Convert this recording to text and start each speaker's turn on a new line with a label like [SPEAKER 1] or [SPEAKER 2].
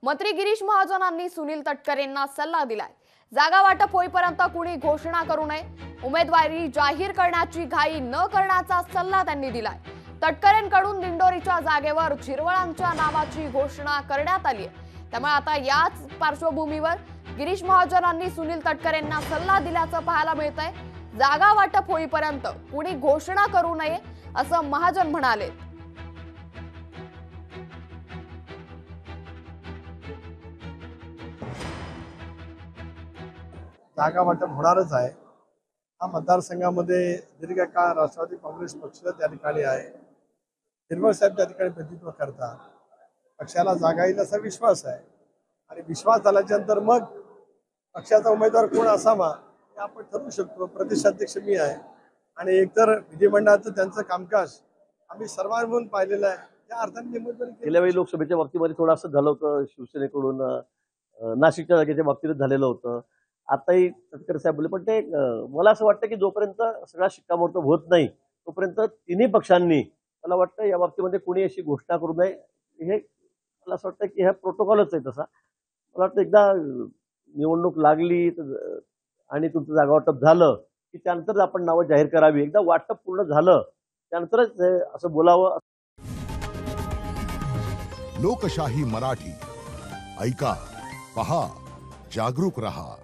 [SPEAKER 1] मंत्री गिरीश महाजनांनी सुनील तटकरेंना सल्ला दिलाय। जागा वाटप होईपर्यंत कुणी घोषणा करू नये, उमेदवारी जाहीर करण्याची घाई न करण्याचा सल्ला त्यांनी दिलाय। तटकरेंकडून दिंडोरीच्या जागेवर झिरवळांच्या नावाची घोषणा करण्यात आली आहे। त्यामुळे आता याच पार्श्वभूमीवर गिरीश महाजनांनी सुनील तटकरेंना सल्ला दिल्याचं पाहायला मिळतंय। जागा वाटप होईपर्यंत कुणी घोषणा करू नये असं महाजन म्हणाले।
[SPEAKER 2] जागा वाटप होणारच आहे। हा मतदारसंघामध्ये दीर्घकाळ राष्ट्रवादी काँग्रेस पक्ष त्या ठिकाणी आहे। निर्मळ साहेब त्या ठिकाणी प्रतिनिधित्व करतात। पक्षाला जागा येईल असा विश्वास आहे आणि विश्वास झाल्यानंतर मग पक्षाचा उमेदवार कोण असावा हे आपण ठरवू शकतो। प्रदेशाध्यक्ष मी आहे आणि एकतर विधिमंडळाचं त्यांचं कामकाज आम्ही सर्वांनी पाहिलेलं आहे। त्या अर्थाने निवडणूक
[SPEAKER 3] गेल्या वेळी लोकसभेच्या बाबतीमध्ये थोडंसं झालं होतं, शिवसेनेकडून नाशिकच्या जागेच्या बाबतीत झालेलं होतं। आताही तटकरे साहेब बोलले, पण ते मला असं वाटतं की जोपर्यंत सगळा शिक्कामोर्तब होत नाही तोपर्यंत तिन्ही पक्षांनी मला वाटतं या बाबतीमध्ये कोणी अशी घोषणा करू नये। हे मला असं वाटतं की हा प्रोटोकॉलच आहे तसा। मला वाटतं एकदा निवडणूक लागली आणि तुमचं जागा वाटप झालं की त्यानंतर आपण नावं जाहीर करावी। एकदा वाटप पूर्ण झालं त्यानंतरच असं बोलावं।
[SPEAKER 4] लोकशाही मराठी ऐका, पहा, जागरूक रहा।